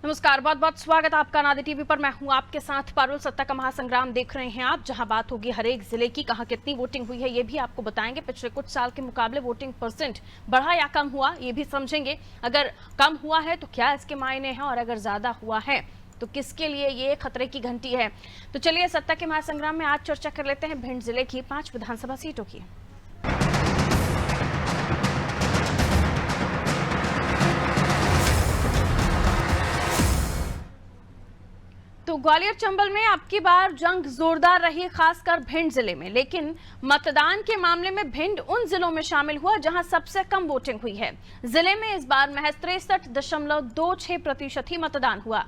नमस्कार, बहुत बहुत स्वागत आपका नादी टीवी पर। मैं हूं आपके साथ पारुल। सत्ता का महासंग्राम देख रहे हैं आप, जहां बात होगी हर एक जिले की, कहां कितनी वोटिंग हुई है ये भी आपको बताएंगे। पिछले कुछ साल के मुकाबले वोटिंग परसेंट बढ़ा या कम हुआ ये भी समझेंगे। अगर कम हुआ है तो क्या इसके मायने हैं, और अगर ज्यादा हुआ है तो किसके लिए ये खतरे की घंटी है। तो चलिए सत्ता के महासंग्राम में आज चर्चा कर लेते हैं भिंड जिले की 5 विधानसभा सीटों की। तो ग्वालियर चंबल में अब की बार जंग जोरदार रही, खासकर भिंड जिले में। लेकिन मतदान के मामले में भिंड उन जिलों में शामिल हुआ जहां सबसे कम वोटिंग हुई है। जिले में इस बार महज 63.26% ही मतदान हुआ।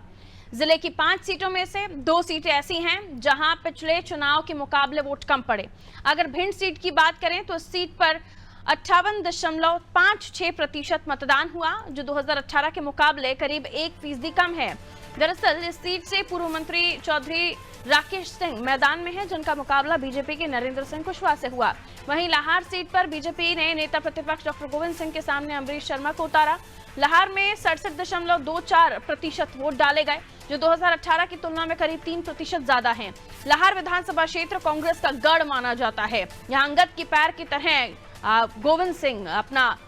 जिले की 5 सीटों में से 2 सीटें ऐसी हैं जहां पिछले चुनाव के मुकाबले वोट कम पड़े। अगर भिंड सीट की बात करें तो इस सीट पर 58.56% मतदान हुआ, जो 2018 के मुकाबले करीब 1% कम है। दरअसल इस सीट से पूर्व मंत्री चौधरी राकेश सिंह मैदान में हैं, जिनका मुकाबला बीजेपी के नरेंद्र सिंह कुशवाहा से हुआ। वहीं लाहार सीट पर बीजेपी ने नेता प्रतिपक्ष डॉक्टर गोविंद सिंह के सामने अमरीश शर्मा को उतारा। लाहार में 67.24% वोट डाले गए, जो 2018 की तुलना में करीब 3% ज्यादा है। लाहार विधानसभा क्षेत्र कांग्रेस का गढ़ माना जाता है। यहाँ अंगद की पैर की तरह गोविंद सिंह अपना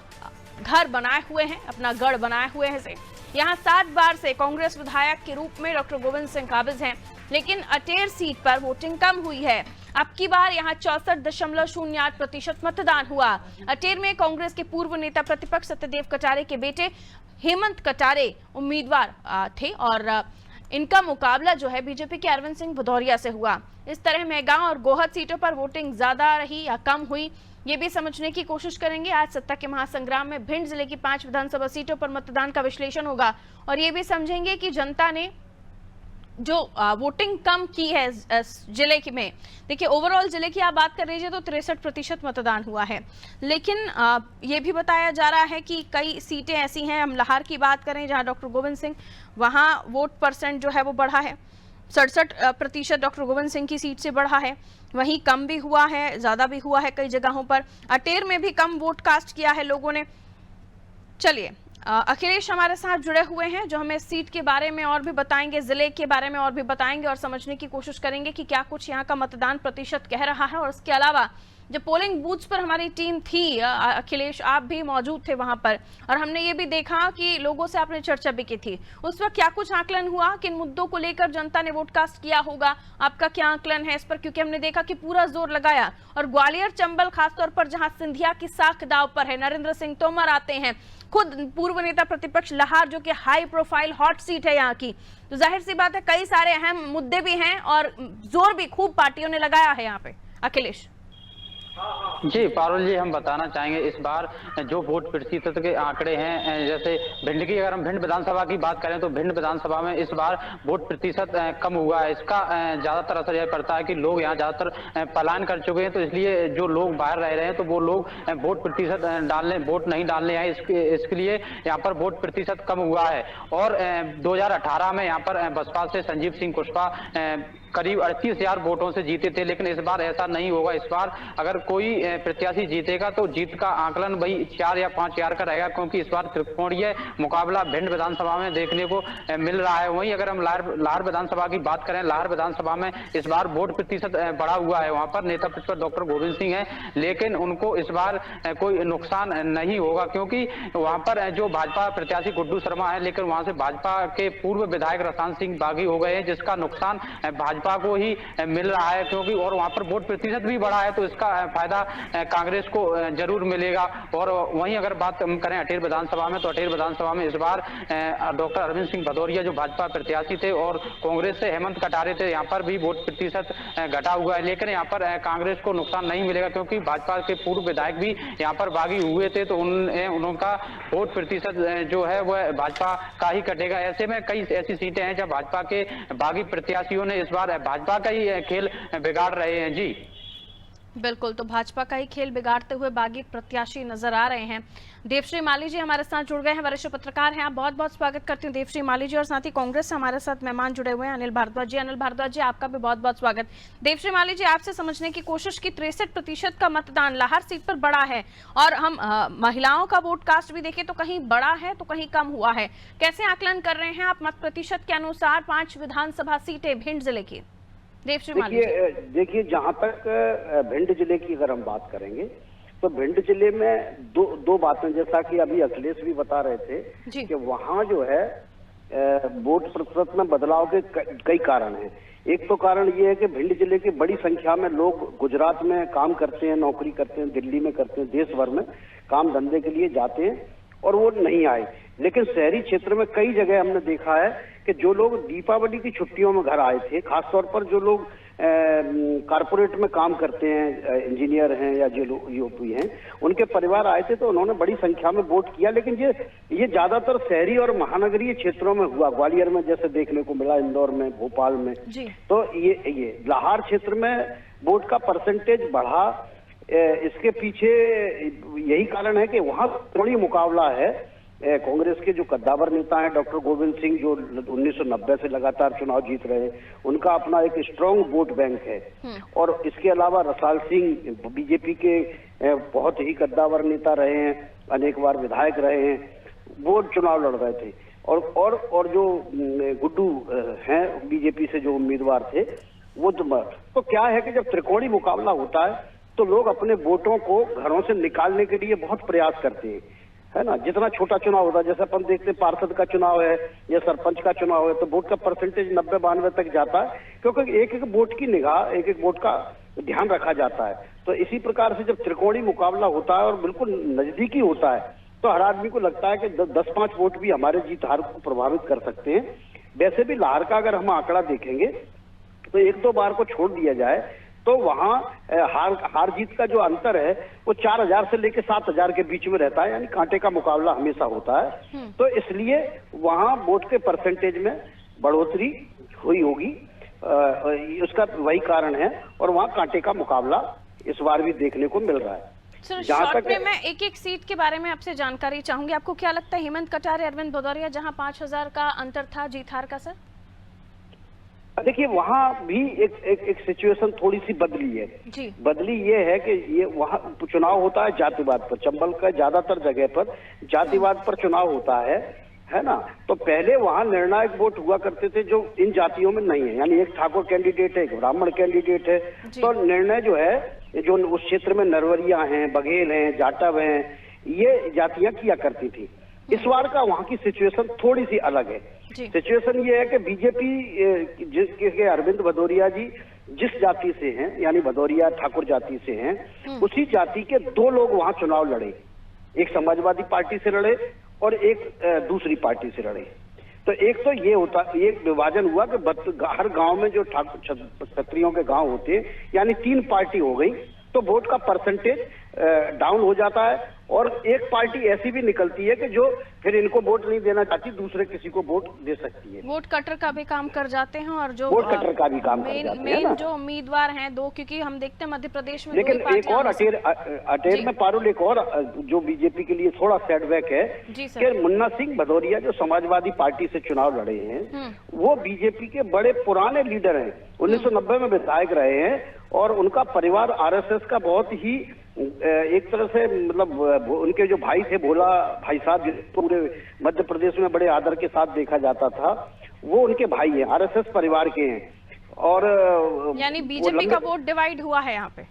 घर बनाए हुए हैं, अपना गढ़ बनाए हुए हैं। यहाँ 7 बार से कांग्रेस विधायक के रूप में डॉक्टर गोविंद सिंह काबिज हैं। लेकिन अटेर सीट पर वोटिंग कम हुई है। अब की बार यहाँ 64.08% मतदान हुआ। अटेर में कांग्रेस के पूर्व नेता प्रतिपक्ष सत्यदेव कटारे के बेटे हेमंत कटारे उम्मीदवार थे, और इनका मुकाबला जो है बीजेपी के अरविंद सिंह भदौरिया से हुआ। इस तरह मेहगांव और गोहद सीटों पर वोटिंग ज्यादा रही या कम हुई, ये भी समझने की कोशिश करेंगे। आज सत्ता के महासंग्राम में भिंड जिले की 5 विधानसभा सीटों पर मतदान का विश्लेषण होगा, और ये भी समझेंगे कि जनता ने जो वोटिंग कम की है जिले की में। देखिए, ओवरऑल जिले की आप बात कर लीजिए तो 63% मतदान हुआ है। लेकिन ये भी बताया जा रहा है कि कई सीटें ऐसी हैं, हम लाहार की बात करें जहां डॉक्टर गोविंद सिंह, वहां वोट परसेंट जो है वो बढ़ा है। 67% डॉक्टर गोविंद सिंह की सीट से बढ़ा है। वहीं कम भी हुआ है, ज्यादा भी हुआ है कई जगहों पर। अटेर में भी कम वोट कास्ट किया है लोगों ने। चलिए, अखिलेश हमारे साथ जुड़े हुए हैं, जो हमें सीट के बारे में और भी बताएंगे, जिले के बारे में और भी बताएंगे, और समझने की कोशिश करेंगे कि क्या कुछ यहाँ का मतदान प्रतिशत कह रहा है। और इसके अलावा जो पोलिंग बूथ्स पर हमारी टीम थी, अखिलेश आप भी मौजूद थे वहां पर, और हमने ये भी देखा कि लोगों से आपने चर्चा भी की थी। उस वक्त क्या कुछ आकलन हुआ, किन मुद्दों को लेकर जनता ने वोट कास्ट किया होगा, आपका क्या आकलन है इस पर? क्योंकि हमने देखा कि पूरा जोर लगाया, और ग्वालियर चंबल खासतौर पर जहां सिंधिया की साख दाव पर है, नरेंद्र सिंह तोमर आते हैं, खुद पूर्व नेता प्रतिपक्ष लाहार जो कि हाई प्रोफाइल हॉट सीट है यहाँ की, तो जाहिर सी बात है कई सारे अहम मुद्दे भी हैं, और जोर भी खूब पार्टियों ने लगाया है यहाँ पे। अखिलेश जी पारुल जी, हम बताना चाहेंगे इस बार जो वोट प्रतिशत के आंकड़े हैं, जैसे भिंड की, अगर हम भिंड विधानसभा की बात करें तो भिंड विधानसभा में इस बार वोट प्रतिशत कम हुआ है। इसका ज्यादातर असर यह पड़ता है कि लोग यहाँ ज्यादातर पलायन कर चुके हैं, तो इसलिए जो लोग बाहर रह रहे हैं तो वो लोग वोट प्रतिशत वोट नहीं डालने आए, इसके लिए यहाँ पर वोट प्रतिशत कम हुआ है। और 2018 में यहाँ पर बसपा से संजीव सिंह कुशवाहा करीब 38,000 वोटों से जीते थे, लेकिन इस बार ऐसा नहीं होगा। इस बार अगर कोई प्रत्याशी जीतेगा तो जीत का आकलन वही 4 या 5,000 का रहेगा, क्योंकि इस बार त्रिकोणीय मुकाबला भिंड विधानसभा में देखने को मिल रहा है। वहीं अगर हम लाहार विधानसभा की बात करें, लाहार विधानसभा में इस बार वोट प्रतिशत बढ़ा हुआ है। वहां पर नेता प्रतिपक्ष डॉक्टर गोविंद सिंह है, लेकिन उनको इस बार कोई नुकसान नहीं होगा, क्योंकि वहां पर जो भाजपा प्रत्याशी गुड्डू शर्मा है, लेकिन वहां से भाजपा के पूर्व विधायक रसान सिंह बागी हो गए हैं, जिसका नुकसान भाजपा को ही मिल रहा है, क्योंकि और वहां पर वोट प्रतिशत भी बढ़ा है, तो इसका फायदा कांग्रेस को जरूर मिलेगा। और वहीं अगर बात हम करें अटेर विधानसभा में, तो अटेर विधानसभा में इस बार डॉक्टर अरविंद सिंह भदौरिया जो भाजपा प्रत्याशी थे, और कांग्रेस से हेमंत कटारे थे, यहाँ पर भी वोट प्रतिशत घटा हुआ है। लेकिन यहाँ पर कांग्रेस को नुकसान नहीं मिलेगा, क्योंकि भाजपा के पूर्व विधायक भी यहाँ पर बागी हुए थे, तो उनका वोट प्रतिशत जो है वह भाजपा का ही कटेगा। ऐसे में कई ऐसी सीटें हैं जहाँ भाजपा के बागी प्रत्याशियों ने इस बार भाजपा का ही खेल बिगाड़ रहे हैं। जी बिल्कुल, तो भाजपा का ही खेल बिगाड़ते हुए बागी प्रत्याशी नजर आ रहे हैं। देवश्री माली जी हमारे साथ जुड़ गए हैं, वरिष्ठ पत्रकार हैं। आप बहुत बहुत स्वागत करती हूँ देवश्री माली जी, और साथ ही कांग्रेस से हमारे साथ मेहमान जुड़े हुए हैं अनिल भारद्वाज जी। अनिल भारद्वाज जी, आपका भी बहुत बहुत स्वागत। देवश्री माली जी, आपसे समझने की कोशिश की 63% का मतदान लाहौर सीट पर बड़ा है, और हम महिलाओं का वोट कास्ट भी देखें तो कहीं बड़ा है तो कहीं कम हुआ है। कैसे आकलन कर रहे हैं आप मत प्रतिशत के अनुसार 5 विधानसभा सीटें भिंड जिले की? देखिए, जहां तक भिंड जिले की अगर हम बात करेंगे तो भिंड जिले में दो बातें, जैसा कि अभी अखिलेश भी बता रहे थे कि वहां जो है वोट प्रतिशत में बदलाव के कई कारण हैं। एक तो कारण ये है कि भिंड जिले की बड़ी संख्या में लोग गुजरात में काम करते हैं, नौकरी करते हैं, दिल्ली में करते हैं, देश भर में काम धंधे के लिए जाते हैं और वो नहीं आए। लेकिन शहरी क्षेत्र में कई जगह हमने देखा है कि जो लोग दीपावली की छुट्टियों में घर आए थे, खासतौर पर जो लोग कारपोरेट में काम करते हैं, इंजीनियर हैं या जो यूपी हैं, उनके परिवार आए थे तो उन्होंने बड़ी संख्या में वोट किया। लेकिन ये ज्यादातर शहरी और महानगरीय क्षेत्रों में हुआ। ग्वालियर में जैसे देखने को मिला, इंदौर में, भोपाल में। तो ये लाहौर क्षेत्र में वोट का परसेंटेज बढ़ा। इसके पीछे यही कारण है कि वहां थोड़ी मुकाबला है। कांग्रेस के जो कद्दावर नेता हैं डॉक्टर गोविंद सिंह, जो 1990 से लगातार चुनाव जीत रहे हैं, उनका अपना एक स्ट्रांग वोट बैंक है। और इसके अलावा रसाल सिंह बीजेपी के बहुत ही कद्दावर नेता रहे हैं, अनेक बार विधायक रहे हैं, वो चुनाव लड़ रहे थे। और जो गुड्डू हैं बीजेपी से जो उम्मीदवार थे, वो तो क्या है कि जब त्रिकोणीय मुकाबला होता है तो लोग अपने वोटों को घरों से निकालने के लिए बहुत प्रयास करते हैं, है ना। जितना छोटा चुनाव होता है, जैसे अपन देखते हैं पार्षद का चुनाव है या सरपंच का चुनाव है, तो वोट का परसेंटेज 90-92 तक जाता है, क्योंकि एक एक वोट की निगाह, एक एक वोट का ध्यान रखा जाता है। तो इसी प्रकार से जब त्रिकोणीय मुकाबला होता है और बिल्कुल नजदीकी होता है, तो हर आदमी को लगता है कि 10-5 वोट भी हमारे जीत हार को प्रभावित कर सकते हैं। वैसे भी लाहौर का अगर हम आंकड़ा देखेंगे तो 1-2 बार को छोड़ दिया जाए तो वहां हार जीत का जो अंतर है वो 4000 से लेकर 7000 के बीच में रहता है, यानी कांटे का मुकाबला हमेशा होता है। तो इसलिए वहां वोट के परसेंटेज में बढ़ोतरी हुई होगी, उसका वही कारण है। और वहां कांटे का मुकाबला इस बार भी देखने को मिल रहा है। सर, शॉर्ट में मैं एक सीट के बारे में आपसे जानकारी चाहूंगी। आपको क्या लगता है हेमंत कटारे, अरविंद भदौरिया, जहां 5000 का अंतर था जीत हार का? सर देखिए, वहां भी एक सिचुएशन थोड़ी सी बदली है जी। बदली ये है कि ये वहां चुनाव होता है जातिवाद पर। चंबल का ज्यादातर जगह पर जातिवाद पर चुनाव होता है ना। तो पहले वहां निर्णायक वोट हुआ करते थे जो इन जातियों में नहीं है, यानी एक ठाकुर कैंडिडेट है, एक ब्राह्मण कैंडिडेट है। तो निर्णय जो है, जो उस क्षेत्र में नरवरिया हैं, बघेल हैं, जाटव हैं, ये जातियां किया करती थी। इस बार का वहां की सिचुएशन थोड़ी सी अलग है। सिचुएशन ये है कि बीजेपी जिसके अरविंद भदौरिया जी जिस जाति से हैं, यानी भदौरिया ठाकुर जाति से हैं, उसी जाति के 2 लोग वहां चुनाव लड़े। एक समाजवादी पार्टी से लड़े और एक दूसरी पार्टी से लड़े। तो एक तो ये होता, एक विभाजन हुआ कि हर गांव में जो क्षत्रियों के गांव होते हैं, यानी 3 पार्टी हो गई, तो वोट का परसेंटेज डाउन हो जाता है। और एक पार्टी ऐसी भी निकलती है कि जो फिर इनको वोट नहीं देना चाहती, दूसरे किसी को वोट दे सकती है। वोट कटर का भी काम कर जाते हैं, और जो वोट कटर का भी काम कर जाते हैं जो उम्मीदवार हैं 2, क्योंकि हम देखते हैं मध्य प्रदेश में। लेकिन एक और अटेर में पारुल, एक और जो बीजेपी के लिए थोड़ा सेटबैक है कि मुन्ना सिंह भदौरिया जो समाजवादी पार्टी से चुनाव लड़े हैं, वो बीजेपी के बड़े पुराने लीडर हैं, 1990 में विधायक रहे हैं। और उनका परिवार आरएसएस का बहुत ही एक तरह से, मतलब उनके जो भाई थे भोला भाई साहब, पूरे मध्य प्रदेश में बड़े आदर के साथ देखा जाता था, वो उनके भाई हैं, आरएसएस परिवार के हैं। और यानी बीजेपी का वोट डिवाइड हुआ है यहाँ पे,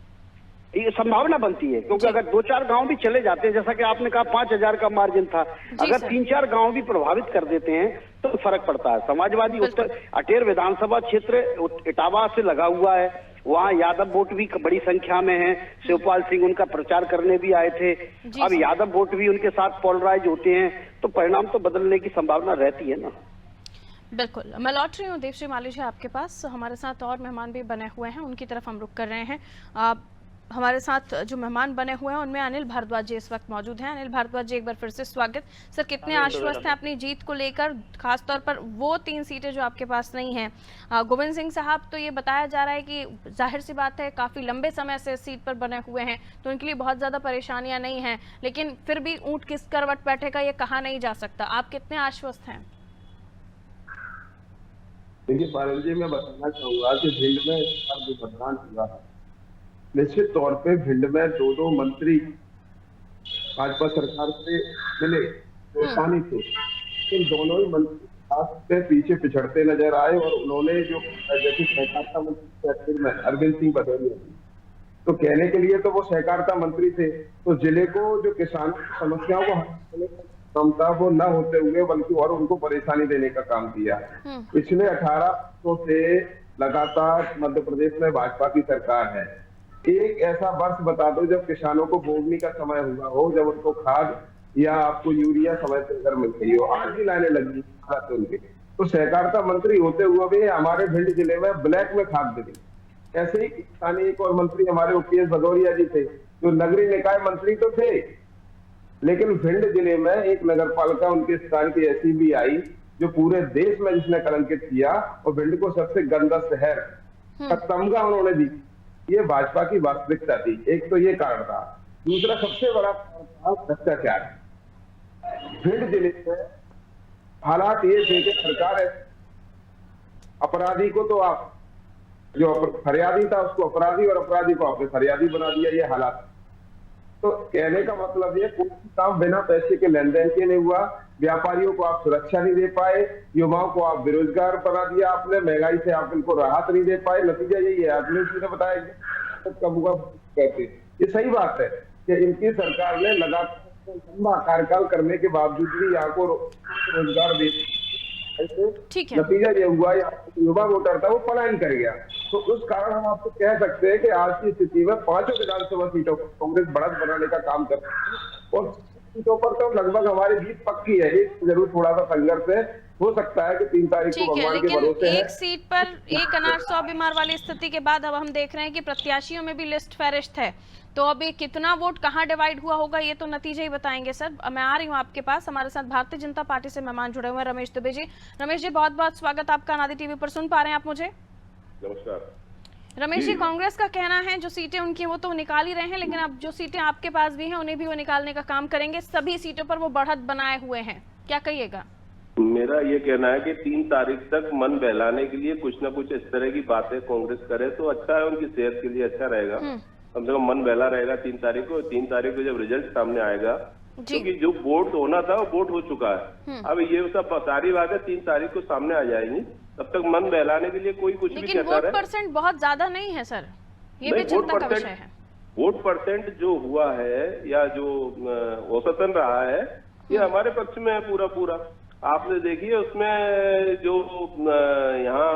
ये संभावना बनती है। क्योंकि अगर 2-4 गांव भी चले जाते हैं, जैसा कि आपने कहा 5000 का मार्जिन था, अगर 3-4 गांव भी प्रभावित कर देते हैं तो फर्क पड़ता है। समाजवादी उत्तर अटेर विधानसभा क्षेत्र इटावा से लगा हुआ है, वहाँ यादव वोट भी बड़ी संख्या में है। शिवपाल सिंह उनका प्रचार करने भी आए थे। अब यादव वोट भी उनके साथ पोलराइज होते हैं, तो परिणाम तो बदलने की संभावना रहती है ना। बिल्कुल, मैं लौट रही हूँ देवश्री माली जी आपके पास। हमारे साथ और मेहमान भी बने हुए हैं, उनकी तरफ हम रुख कर रहे हैं। हमारे साथ जो मेहमान बने हुए हैं उनमें अनिल भारद्वाज जी इस वक्त मौजूद हैं। अनिल भारद्वाज जी, एक बार फिर से स्वागत। सर, कितने आश्वस्त हैं अपनी जीत को लेकर, खासतौर पर वो 3 सीटें जो आपके पास नहीं हैं? गोविंद सिंह साहब, तो ये बताया जा रहा है कि जाहिर सी बात है काफ़ी लंबे समय से इस सीट पर बने हुए हैं, तो उनके लिए बहुत ज़्यादा परेशानियाँ नहीं हैं, लेकिन फिर भी ऊँट किस करवट बैठेगा ये कहा नहीं जा सकता। आप कितने आश्वस्त हैं? देखिए पारुल जी, मैं बताना चाहूंगा कि भिंड में जो मतदान हुआ, निश्चित तौर पे भिंड में 2 मंत्री भाजपा सरकार से मिले तो आसानी थे, इन दोनों ही मंत्री से पीछे पिछड़ते नजर आए और उन्होंने जो जैसे सहकारिता मंत्री में अरविंद सिंह भदौरिया, तो कहने के लिए तो वो सहकारिता मंत्री थे, तो जिले को जो किसान समस्याओं को क्षमता वो न होते हुए बल्कि और उनको परेशानी देने का काम किया। पिछले 18 वर्षों से लगातार मध्य प्रदेश में भाजपा की सरकार है। एक ऐसा वर्ष बता दो जब किसानों को बोवनी का समय हुआ हो, जब उनको खाद या आपको यूरिया समय से अगर मिल गई हो, आज ही लाने लगी उनके, तो सहकारिता मंत्री होते हुए भी हमारे भिंड जिले में ब्लैक में खाद मिली। ऐसे ही किसानी एक और मंत्री हमारे ओपीएस भदौरिया जी थे, जो नगरीय निकाय मंत्री तो थे, लेकिन भिंड जिले में एक नगर पालिका उनके स्थान की ऐसी भी आई जो पूरे देश में जिसने कलंकित किया और भिंड को सबसे गंदा शहर का तमगा उन्होंने दी। ये भाजपा की वास्तविकता थी। एक तो ये कारण था। दूसरा सबसे बड़ा कारण था भ्रष्टाचार। भिंड जिले में हालात ये थे कि सरकार है, अपराधी को तो आप जो फरियादी था उसको अपराधी और अपराधी को आपने फरियादी बना दिया। ये हालात, तो कहने का मतलब ये कोई काम बिना पैसे के लेन देन के नहीं हुआ। व्यापारियों को आप सुरक्षा नहीं दे पाए, युवाओं को आप बेरोजगार बना दिया आपने, महंगाई से आप इनको राहत नहीं दे पाए। नतीजा यही है, आदमी ने बताया कहते ये सही बात है कि इनकी सरकार ने लगातार लंबा कार्यकाल करने के बावजूद भी यहाँ को रोजगार दे, नतीजा ये हुआ युवा वोटर था वो पलायन कर गया। तो उस कारण हम आपको कह सकते हैं कि आज की स्थिति में 5 विधानसभा सीटों पर कांग्रेस बढ़त बनाने का काम कर रही है और सीटों पर तो लगभग हमारी जीत पक्की है। ये जरूर थोड़ा सा संघर्ष है, हो सकता है कि 3 तारीख को भगवान के भरोसे है। एक सीट पर एक अनार 100 बीमार वाली स्थिति के बाद अब हम देख रहे हैं कि प्रत्याशियों में भी लिस्ट फेरिस्त है, तो अभी कितना वोट कहाँ डिवाइड हुआ होगा ये तो नतीजे ही बताएंगे। सर, मैं आ रही हूँ आपके पास। हमारे साथ भारतीय जनता पार्टी से मेहमान जुड़े हुए हैं, रमेश दुबे जी। रमेश जी, बहुत बहुत स्वागत आपका अनादि टीवी पर। सुन पा रहे हैं आप मुझे? नमस्कार रमेश जी, कांग्रेस का कहना है जो सीटें उनकी वो तो निकाल ही रहे हैं, लेकिन अब जो सीटें आपके पास भी हैं उन्हें भी वो निकालने का काम करेंगे। सभी सीटों पर वो बढ़त बनाए हुए हैं, क्या कहिएगा? मेरा ये कहना है कि 3 तारीख तक मन बहलाने के लिए कुछ ना कुछ इस तरह की बातें कांग्रेस करे तो अच्छा है, उनकी सेहत के लिए अच्छा रहेगा। कम से कम मन बहला रहेगा 3 तारीख को। 3 तारीख को जब रिजल्ट सामने आएगा, क्योंकि जो वोट होना था वो वोट हो चुका है। अब ये सब सारी बातें 3 तारीख को सामने आ जाएंगी। तब तक मन बहलाने के लिए कोई कुछ भी कहता है। वोट परसेंट बहुत ज्यादा नहीं है सर, ये भी चिंता का विषय है। वोट परसेंट जो हुआ है या जो औसतन रहा है, ये हमारे पक्ष में है पूरा। आपने देखिए उसमें जो यहाँ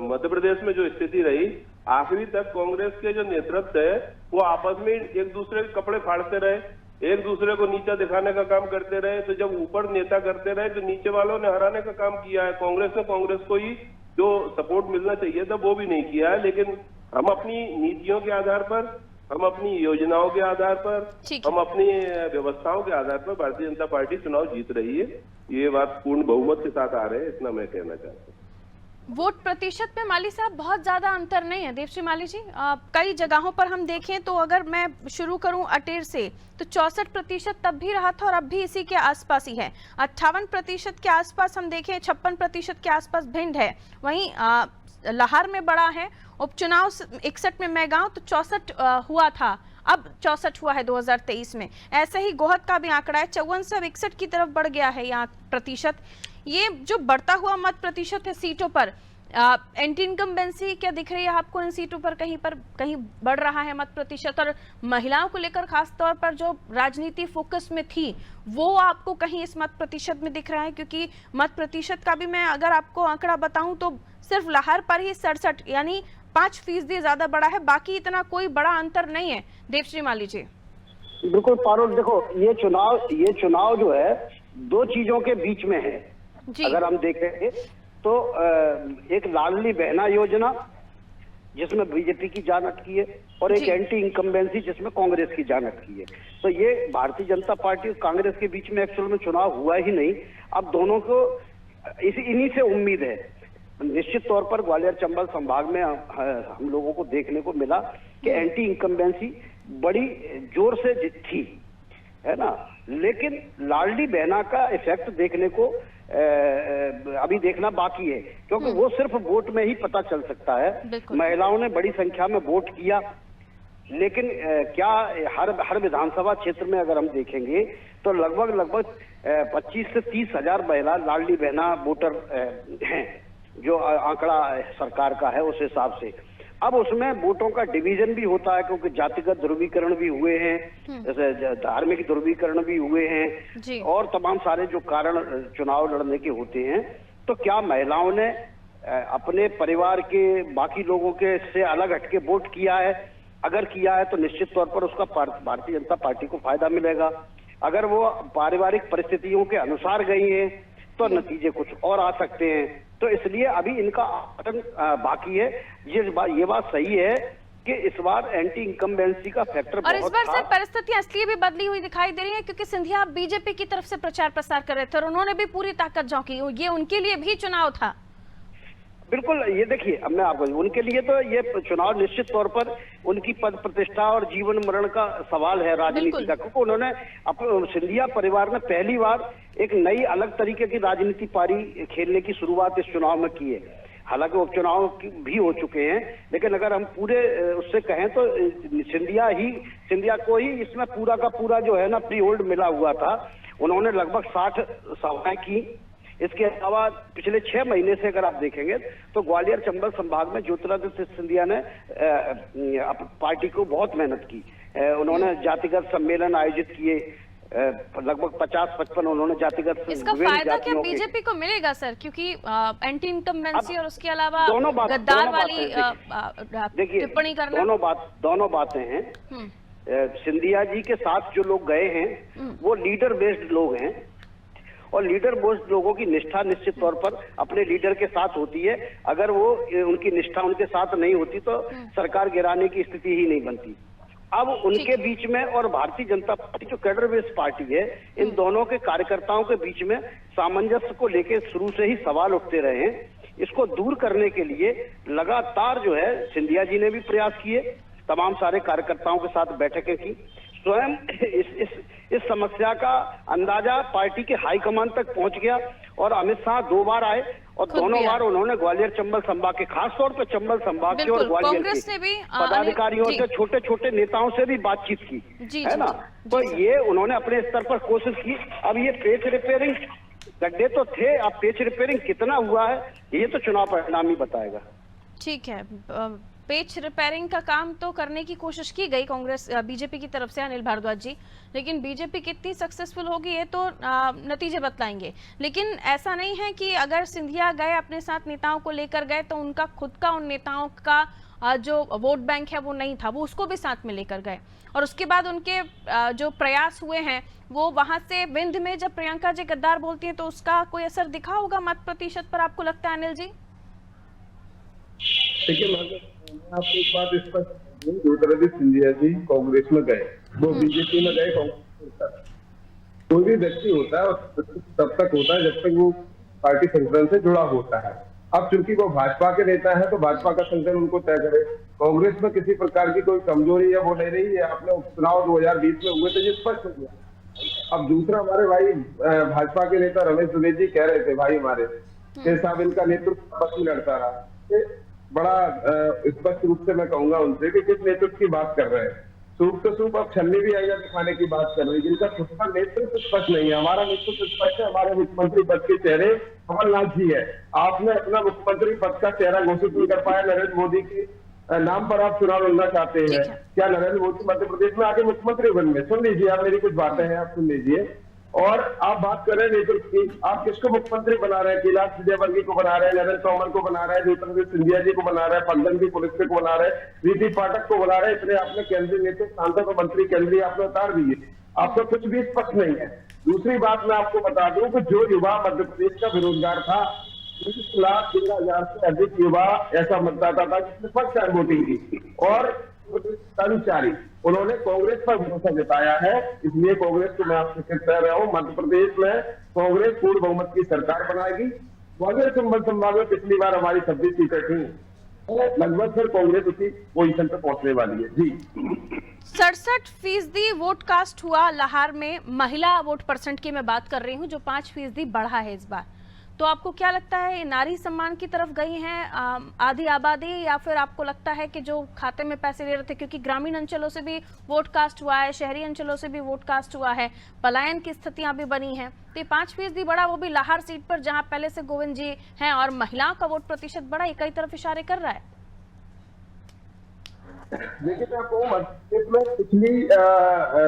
मध्य प्रदेश में जो स्थिति रही, आखिरी तक कांग्रेस के जो नेतृत्व है वो आपस में एक दूसरे के कपड़े फाड़ते रहे, एक दूसरे को नीचा दिखाने का काम करते रहे। तो जब ऊपर नेता करते रहे तो नीचे वालों ने हराने का काम किया है। कांग्रेस ने कांग्रेस को ही जो सपोर्ट मिलना चाहिए था वो भी नहीं किया है। लेकिन हम अपनी नीतियों के आधार पर, हम अपनी योजनाओं के आधार पर, हम अपनी व्यवस्थाओं के आधार पर भारतीय जनता पार्टी चुनाव जीत रही है। ये बात पूर्ण बहुमत के साथ आ रहे हैं, इतना मैं कहना चाहता हूँ। वोट प्रतिशत में माली साहब बहुत ज्यादा अंतर नहीं है। देवश्री माली जी, कई जगहों पर हम देखें तो अगर मैं शुरू करूं अटेर से तो 64% तब भी रहा था और अब भी इसी के आसपास ही है। 58% के आसपास हम देखें, 56% के आसपास भिंड है। वहीं लाहौर में बड़ा है। उपचुनाव 61 में मैं गाँव तो 64 हुआ था, अब 64 हुआ है 2023 में। ऐसे ही गोहद का भी आंकड़ा है, 54 से 61 की तरफ बढ़ गया है यहाँ प्रतिशत। ये जो बढ़ता हुआ मत प्रतिशत है सीटों पर, एंटी इनकम्बेंसी क्या दिख रही है आपको इन सीटों पर? कहीं बढ़ रहा है मत प्रतिशत, और महिलाओं को लेकर खास तौर पर जो राजनीति फोकस में थी वो आपको कहीं इस मत प्रतिशत में दिख रहा है? क्योंकि मत प्रतिशत का भी मैं अगर आपको आंकड़ा बताऊं तो सिर्फ लाहौर पर ही 67 यानी 5% ज्यादा बड़ा है, बाकी इतना कोई बड़ा अंतर नहीं है। देवश्री माली जी। बिल्कुल पारुल, देखो ये चुनाव जो है 2 चीजों के बीच में है। अगर हम देखें तो एक लाडली बहना योजना जिसमें बीजेपी की जान अटकी है, और एक जी। एंटी इनकम्बेंसी जिसमें कांग्रेस की जान अटकी है। तो ये भारतीय जनता पार्टी और कांग्रेस के बीच में एक्चुअल में चुनाव हुआ ही नहीं। अब दोनों को इन्हीं से उम्मीद है। निश्चित तौर पर ग्वालियर चंबल संभाग में हम लोगों को देखने को मिला कि एंटी इनकम्बेंसी बड़ी जोर से थी, है ना, लेकिन लाडली बहना का इफेक्ट देखने को अभी देखना बाकी है, क्योंकि वो सिर्फ वोट में ही पता चल सकता है। महिलाओं ने बड़ी संख्या में वोट किया, लेकिन क्या हर विधानसभा क्षेत्र में अगर हम देखेंगे तो लगभग 25 से 30 हजार महिला लाडली बहना वोटर हैं, जो आंकड़ा सरकार का है उस हिसाब से। अब उसमें वोटों का डिवीजन भी होता है, क्योंकि जातिगत ध्रुवीकरण भी हुए हैं, जैसे धार्मिक ध्रुवीकरण भी हुए हैं, और तमाम सारे जो कारण चुनाव लड़ने के होते हैं। तो क्या महिलाओं ने अपने परिवार के बाकी लोगों के से अलग हटके वोट किया है? अगर किया है तो निश्चित तौर पर उसका भारतीय जनता पार्टी को फायदा मिलेगा। अगर वो पारिवारिक परिस्थितियों के अनुसार गई है तो नतीजे कुछ और आ सकते हैं। तो इसलिए अभी इनका आकलन बाकी है। ये बात सही है कि इस बार एंटी इनकम्बेंसी का फैक्टर और इस बार सर परिस्थितियां इसलिए भी बदली हुई दिखाई दे रही है क्योंकि सिंधिया बीजेपी की तरफ से प्रचार प्रसार कर रहे थे और उन्होंने भी पूरी ताकत झोंकी। ये उनके लिए भी चुनाव था। बिल्कुल, ये देखिए, अब मैं आपको उनके लिए तो ये चुनाव निश्चित तौर पर उनकी पद प्रतिष्ठा और जीवन मरण का सवाल है राजनीति का, क्योंकि उन्होंने सिंधिया परिवार ने पहली बार एक नई अलग तरीके की राजनीति पारी खेलने की शुरुआत इस चुनाव में की है। हालांकि उपचुनाव भी हो चुके हैं, लेकिन अगर हम पूरे उससे कहें तो सिंधिया को ही इसमें पूरा का पूरा जो है ना प्री होल्ड मिला हुआ था। उन्होंने लगभग 60 सभाएं की। इसके अलावा पिछले 6 महीने से अगर आप देखेंगे तो ग्वालियर चंबल संभाग में ज्योतिरादित्य सिंधिया ने पार्टी को बहुत मेहनत की। उन्होंने जातिगत सम्मेलन आयोजित किए, लगभग 50-55 उन्होंने जातिगत। इसका फायदा क्या बीजेपी को मिलेगा सर? क्योंकि एंटी इनकम्बेंसी और उसके अलावा गद्दार वाली टिप्पणी करना, दोनों बातें हैं। सिंधिया जी के साथ जो लोग गए हैं वो लीडर बेस्ड लोग हैं, और लीडर बेस्ड लोगों की निष्ठा निश्चित तौर पर अपने लीडर के साथ होती है। अगर वो उनकी निष्ठा उनके साथ नहीं होती तो सरकार गिराने की स्थिति ही नहीं बनती। अब उनके बीच में और भारतीय जनता पार्टी जो कैडर बेस्ड पार्टी है, इन दोनों के कार्यकर्ताओं के बीच में सामंजस्य को लेकर शुरू से ही सवाल उठते रहे हैं। इसको दूर करने के लिए लगातार जो है सिंधिया जी ने भी प्रयास किए, तमाम सारे कार्यकर्ताओं के साथ बैठकें की। स्वयं इस समस्या का अंदाजा पार्टी के हाईकमान तक पहुंच गया, और अमित शाह 2 बार आए और दोनों बार उन्होंने ग्वालियर चंबल संभाग के, खासतौर पर चंबल संभाग के और ग्वालियर के पदाधिकारियों से, छोटे छोटे नेताओं से भी बातचीत की, है ना। तो ये उन्होंने अपने स्तर पर कोशिश की। अब ये पेच रिपेयरिंग, गड्ढे तो थे, अब पेच रिपेयरिंग कितना हुआ है ये तो चुनाव परिणाम ही बताएगा। ठीक है, पेच रिपेयरिंग का काम तो करने की कोशिश की गई कांग्रेस बीजेपी की तरफ से, अनिल भारद्वाज जी, लेकिन बीजेपी कितनी सक्सेसफुल होगी ये तो नतीजे बतलाएंगे। लेकिन ऐसा नहीं है कि अगर सिंधिया गए अपने साथ नेताओं को लेकर गए तो उनका खुद का उन नेताओं का जो वोट बैंक है वो नहीं था, वो उसको भी साथ में लेकर गए, और उसके बाद उनके जो प्रयास हुए हैं वो वहां से विंध्य में जब प्रियंका जी गद्दार बोलती हैं तो उसका कोई असर दिखा होगा मत प्रतिशत पर, आपको लगता है अनिल जी? देखिए, मैं आपको एक बात स्पष्ट, ज्योतिरादित्य सिंधिया जी कांग्रेस में गए, वो बीजेपी में गए, कांग्रेस। कोई भी व्यक्ति होता है तब तक होता है जब तक वो पार्टी संगठन से जुड़ा होता है। अब चूंकि वो भाजपा के नेता है तो भाजपा का संगठन उनको तय करे। कांग्रेस में किसी प्रकार की कोई कमजोरी है वो नहीं रही है। आपने उपचुनाव 2020 में हुए थे, ये स्पष्ट हो गया। अब दूसरा, हमारे भाई भाजपा के नेता रमेश दुबे जी कह रहे थे, भाई हमारे साहब इनका नेतृत्व आपस में लड़ता रहा। बड़ा स्पष्ट रूप से मैं कहूंगा उनसे कि किस नेतृत्व की बात कर रहे हैं। सूप तो सूप अब छलनी भी आएगा दिखाने की बात कर रहे हैं, जिनका खुद का नेतृत्व स्पष्ट नहीं है। हमारा नेतृत्व स्पष्ट है, हमारे मुख्यमंत्री पद के चेहरे कमलनाथ जी है। आपने अपना मुख्यमंत्री पद का चेहरा घोषित नहीं कर पाया। नरेंद्र मोदी के नाम पर आप चुनाव लड़ना चाहते हैं। क्या नरेंद्र मोदी मध्य प्रदेश में आगे मुख्यमंत्री बन गए? सुन लीजिए, आप मेरी कुछ बातें हैं, आप सुन लीजिए। और आप बात कर रहे हैं नेतृत्व की, आप किसको मुख्यमंत्री बना रहे हैं? कैलाश विजयवर्गीय को बना रहे हैं, नरेंद्र तोमर को बना रहे हैं, ज्योतिरादित्य सिंधिया जी को बना रहे हैं, फग्गन सिंह कुलस्ते को बना रहे हैं, रीति पाठक को बना रहे हैं। इतने आपने केंद्रीय नेतृत्व, सांसद और मंत्री केंद्रीय आपने उतार दिए। आपका कुछ भी स्पष्ट नहीं है। दूसरी बात मैं आपको बता दूं कि जो युवा मध्य प्रदेश का बेरोजगार था, 30,13,000 से अधिक युवा ऐसा मतदाता था जिसने फर्स्ट टाइम वोटिंग की, और कर्मचारी उन्होंने कांग्रेस पर भरोसा जताया है, इसलिए कांग्रेस को मैं आपसे कह रहा हूँ मध्य प्रदेश में कांग्रेस पूर्ण बहुमत की सरकार बनाएगी। ग्वालियर चंबल संभाग में पिछली बार हमारी 26 सीटें थी, लगभग फिर कांग्रेस उसी पोजीशन पर पहुंचने वाली है। जी 67% वोट कास्ट हुआ लाहौर में। महिला वोट परसेंट की मैं बात कर रही हूँ जो 5% बढ़ा है इस बार। तो आपको क्या लगता है, नारी सम्मान की तरफ गई हैं आधी आबादी, या फिर आपको लगता है कि जो खाते में पैसे दे रहे थे, क्योंकि ग्रामीण अंचलों से भी वोट कास्ट हुआ है, शहरी अंचलों से भी वोट कास्ट हुआ है, पलायन की स्थितियां भी बनी हैं, तो ये 5% बढ़ा, वो भी लाहौर सीट पर जहां पहले से गोविंद जी हैं, और महिलाओं का वोट प्रतिशत बढ़ा, ये कई तरफ इशारे कर रहा है। देखिए मैं आपको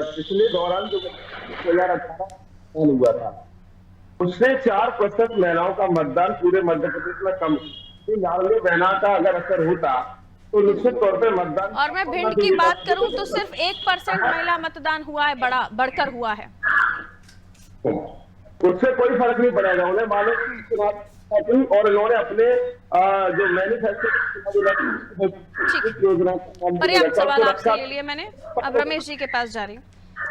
पिछले दौरान जो 2018 हुआ था उससे 4% महिलाओं का मतदान पूरे मध्य प्रदेश में कम। लाडली बहना का अगर असर होता तो निश्चित तौर पे मतदान। और मैं भिंड की बात करूं तो सिर्फ 1% महिला मतदान हुआ है, बढ़कर हुआ है। उससे कोई फर्क नहीं पड़ेगा, उन्हें मालूम चुनाव और इन्होंने अपने जो मैनिफेस्टो योजना पर्याप्त सवाल आपसे ले लिए मैंने। अब रमेश जी के पास जा रही हूँ।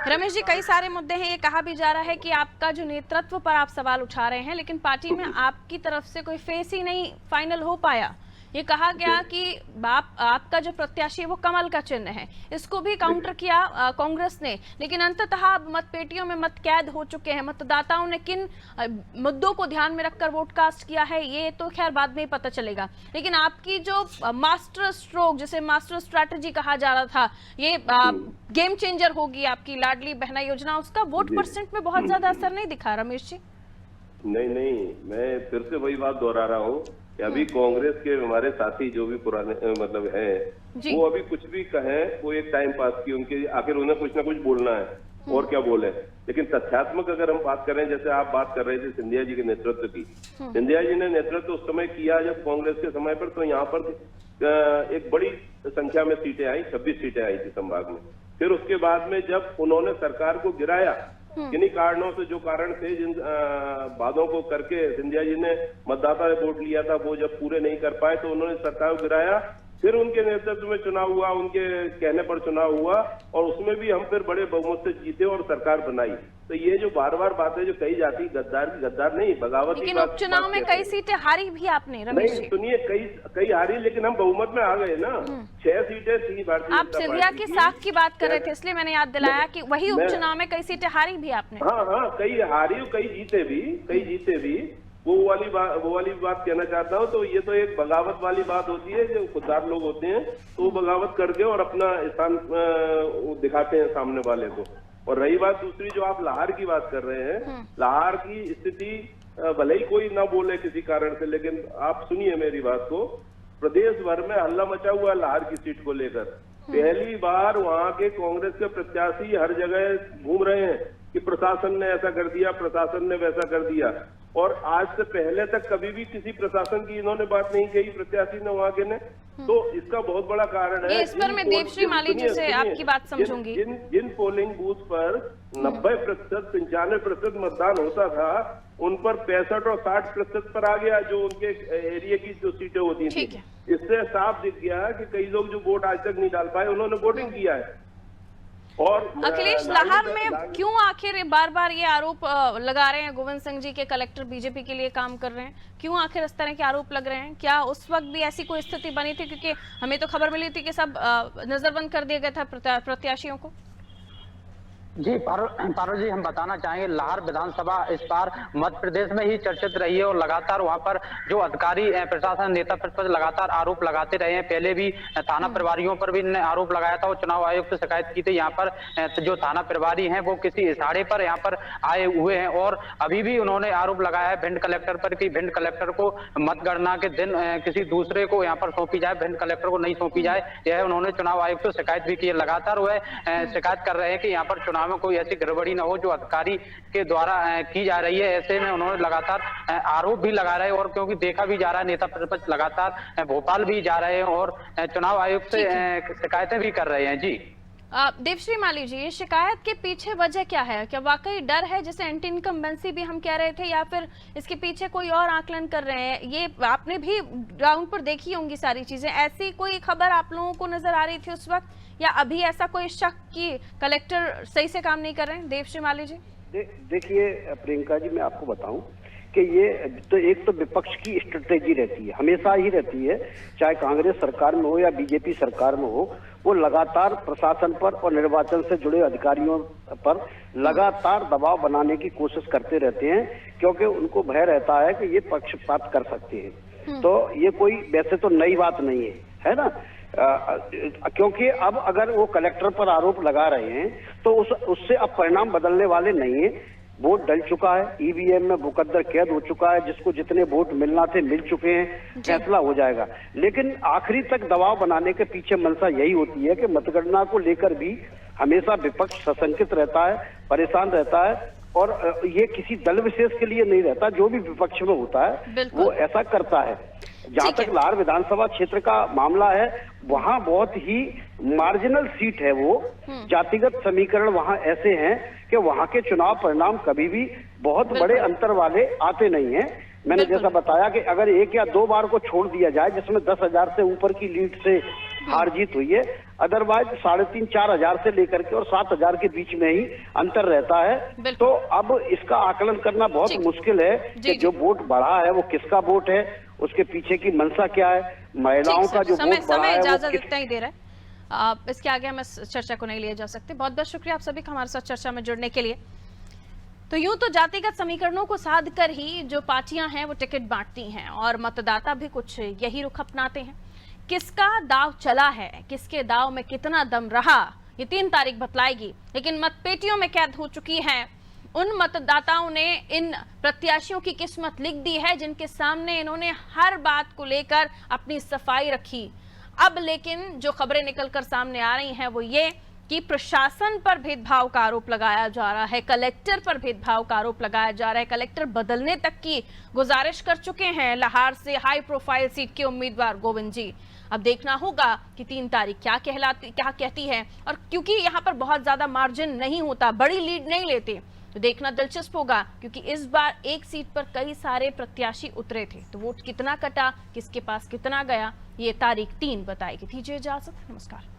रमेश जी, कई सारे मुद्दे हैं, ये कहा भी जा रहा है कि आपका जो नेतृत्व पर आप सवाल उठा रहे हैं, लेकिन पार्टी में आपकी तरफ से कोई फेस ही नहीं फाइनल हो पाया। ये कहा गया कि आपका जो प्रत्याशी है वो कमल का चिन्ह है, इसको भी काउंटर किया कांग्रेस ने, लेकिन अंततः मतपेटियों में मत कैद हो चुके हैं। मतदाताओं ने किन मुद्दों को ध्यान में रखकर वोट कास्ट किया है ये तो खैर बाद में ही पता चलेगा, लेकिन आपकी जो मास्टर स्ट्रोक, जिसे मास्टर स्ट्रैटेजी कहा जा रहा था, ये गेम चेंजर होगी आपकी लाडली बहना योजना, उसका वोट परसेंट में बहुत ज्यादा असर नहीं दिखा। रमेश जी नहीं, मैं फिर से वही बात दोहरा रहा हूँ कि अभी कांग्रेस के हमारे साथी जो भी पुराने मतलब हैं, वो अभी कुछ भी कहें, वो एक टाइम पास की उनके, आखिर उन्हें कुछ ना कुछ बोलना है और क्या बोले। लेकिन तथ्यात्मक अगर हम बात करें, जैसे आप बात कर रहे थे सिंधिया जी के नेतृत्व की, सिंधिया जी ने नेतृत्व उस समय किया जब कांग्रेस के समय पर, तो यहाँ पर एक बड़ी संख्या में सीटें आई, 26 सीटें आई थी संभाग में। फिर उसके बाद में जब उन्होंने सरकार को गिराया, किन्हीं कारणों से, जो कारण थे, जिन वादों को करके सिंधिया जी ने मतदाता से वोट लिया था, वो जब पूरे नहीं कर पाए तो उन्होंने सरकार को गिराया। फिर उनके नेतृत्व में चुनाव हुआ, उनके कहने पर चुनाव हुआ, और उसमें भी हम फिर बड़े बहुमत से जीते और सरकार बनाई। तो ये जो बार बार बातें जो कही जाती, गद्दार नहीं, बगावत। लेकिन उपचुनाव में कई सीटें हारी भी आपने रमेश जी। सुनिए, कई हारी, लेकिन हम बहुमत में आ गए ना। 6 सीटें थी भारतीय। आप सिंधिया की साख की बात कर रहे थे, इसलिए मैंने याद दिलाया कि वही उपचुनाव में कई सीटें हारी भी आपने। हाँ, कई हारी और कई जीते भी। वो वाली बात कहना चाहता हूँ। तो ये तो एक बगावत वाली बात होती है, जो खुददार लोग होते हैं तो वो बगावत करके और अपना स्थान दिखाते हैं सामने वाले को। और रही बात दूसरी, जो आप लाहौर की बात कर रहे हैं, लाहौर की स्थिति भले ही कोई ना बोले किसी कारण से, लेकिन आप सुनिए मेरी बात को। प्रदेश भर में हल्ला मचा हुआ लाहौर की सीट को लेकर। पहली बार वहां के कांग्रेस के प्रत्याशी हर जगह घूम रहे हैं कि प्रशासन ने ऐसा कर दिया, प्रशासन ने वैसा कर दिया। और आज से पहले तक कभी भी किसी प्रशासन की इन्होंने बात नहीं कही, प्रत्याशी ने वहां के ने। तो इसका बहुत बड़ा कारण है। इस पर मैं देवश्री माली जी से आपकी बात समझूंगी। जिन पोलिंग बूथ पर 90%, 95% मतदान होता था, उन पर 65 और 60% पर आ गया, जो उनके एरिया की जो सीटें होती थी। इससे साफ दिख गया कि कई लोग जो वोट आज तक नहीं डाल पाए, उन्होंने वोटिंग किया है। और अखिलेश, लाहौर में क्यों आखिर बार बार ये आरोप लगा रहे हैं गोविंद सिंह जी के कलेक्टर बीजेपी के लिए काम कर रहे हैं? क्यों आखिर इस तरह के आरोप लग रहे हैं? क्या उस वक्त भी ऐसी कोई स्थिति बनी थी? क्योंकि हमें तो खबर मिली थी कि सब नजरबंद कर दिया गया था प्रत्याशियों को। जी पारुल जी, हम बताना चाहेंगे लाहौर विधानसभा इस बार मध्य प्रदेश में ही चर्चित रही है और लगातार वहां पर जो अधिकारी प्रशासन नेता प्रतिपक्ष लगातार आरोप लगाते रहे हैं। पहले भी थाना प्रभारियों पर भी आरोप लगाया था और चुनाव आयोग से शिकायत की थी। यहाँ पर जो थाना प्रभारी हैं वो किसी इशारे पर यहाँ पर आए हुए हैं और अभी भी उन्होंने आरोप लगाया है भिंड कलेक्टर पर कि भिंड कलेक्टर को मतगणना के दिन किसी दूसरे को यहाँ पर सौंपी जाए, भिंड कलेक्टर को नहीं सौंपी जाए। यह उन्होंने चुनाव आयोग से शिकायत भी की है। लगातार वह शिकायत कर रहे हैं कि यहाँ पर चुनाव में कोई ऐसी गड़बड़ी ना हो जो अधिकारी के द्वारा की जा रही है। ऐसे में उन्होंने लगातार आरोप भी लगा रहे हैं और क्योंकि देखा भी जा रहा है नेता प्रतिपक्ष लगातार भोपाल भी जा रहे हैं और चुनाव आयोग से शिकायतें भी कर रहे हैं। जी देवश्री माली जी, ये शिकायत के पीछे वजह क्या है? क्या वाकई डर है, जैसे एंटी इनकम्बेंसी भी हम कह रहे थे, या फिर इसके पीछे कोई और आकलन कर रहे हैं? ये आपने भी ग्राउंड पर देखी होंगी सारी चीजें, ऐसी कोई खबर आप लोगों को नजर आ रही थी उस वक्त, या अभी ऐसा कोई शक कि कलेक्टर सही से काम नहीं कर रहे हैं? देवश्री माली जी देखिए प्रियंका जी, मैं आपको बताऊं कि ये तो एक तो विपक्ष की स्ट्रेटेजी रहती है, हमेशा ही रहती है, चाहे कांग्रेस सरकार में हो या बीजेपी सरकार में हो, वो लगातार प्रशासन पर और निर्वाचन से जुड़े अधिकारियों पर लगातार दबाव बनाने की कोशिश करते रहते हैं, क्योंकि उनको भय रहता है कि ये पक्षपात कर सकते हैं। तो ये कोई वैसे तो नई बात नहीं है ना, क्योंकि अब अगर वो कलेक्टर पर आरोप लगा रहे हैं तो उससे अब परिणाम बदलने वाले नहीं है। वोट डल चुका है, ईवीएम में मुकद्दर कैद हो चुका है, जिसको जितने वोट मिलना थे मिल चुके हैं, फैसला हो जाएगा। लेकिन आखिरी तक दबाव बनाने के पीछे मंशा यही होती है कि मतगणना को लेकर भी हमेशा विपक्ष सशंकित रहता है, परेशान रहता है, और ये किसी दल विशेष के लिए नहीं रहता, जो भी विपक्ष में होता है वो ऐसा करता है। जहां तक लार विधानसभा क्षेत्र का मामला है, वहां बहुत ही मार्जिनल सीट है वो, जातिगत समीकरण वहां ऐसे हैं कि वहां के चुनाव परिणाम कभी भी बहुत बड़े अंतर वाले आते नहीं हैं। मैंने जैसा बताया कि अगर एक या दो बार को छोड़ दिया जाए जिसमें 10,000 से ऊपर की लीड से हार जीत हुई है, अदरवाइज 3,500-4 हजार से लेकर के और 7,000 के बीच में ही अंतर रहता है। तो अब इसका आकलन करना बहुत मुश्किल है कि जो वोट बढ़ा है वो किसका वोट है, उसके पीछे की मंशा क्या है, महिलाओं का जो वोट बढ़ा है इजाजत इतना ही दे रहा है, इसके आगे हम इस चर्चा को नहीं लिया जा सकते। बहुत बहुत शुक्रिया आप सभी का हमारे साथ चर्चा में जुड़ने के लिए। तो यूं तो जातिगत समीकरणों को साध कर ही जो पार्टियां हैं वो टिकट बांटती हैं, और मतदाता भी कुछ यही रुख अपनाते हैं। किसका दाव चला है, किसके दाव में कितना दम रहा, ये 3 तारीख बतलाएगी। लेकिन मतपेटियों में कैद हो चुकी है उन मतदाताओं ने इन प्रत्याशियों की किस्मत लिख दी है, जिनके सामने इन्होंने हर बात को लेकर अपनी सफाई रखी। अब लेकिन जो खबरें निकलकर सामने आ रही हैं वो ये कि प्रशासन पर भेदभाव का आरोप लगाया जा रहा है, कलेक्टर पर भेदभाव का आरोप लगाया जा रहा है। कलेक्टर बदलने तक की गुजारिश कर चुके हैं लाहौर से हाई प्रोफाइल सीट के उम्मीदवार गोविंद जी। अब देखना होगा कि 3 तारीख क्या कहती है, और क्योंकि यहाँ पर बहुत ज्यादा मार्जिन नहीं होता, बड़ी लीड नहीं लेते, तो देखना दिलचस्प होगा, क्योंकि इस बार एक सीट पर कई सारे प्रत्याशी उतरे थे, तो वोट कितना कटा, किसके पास कितना गया, ये तारीख 3 बताएगी। दीजिए इजाजत, नमस्कार।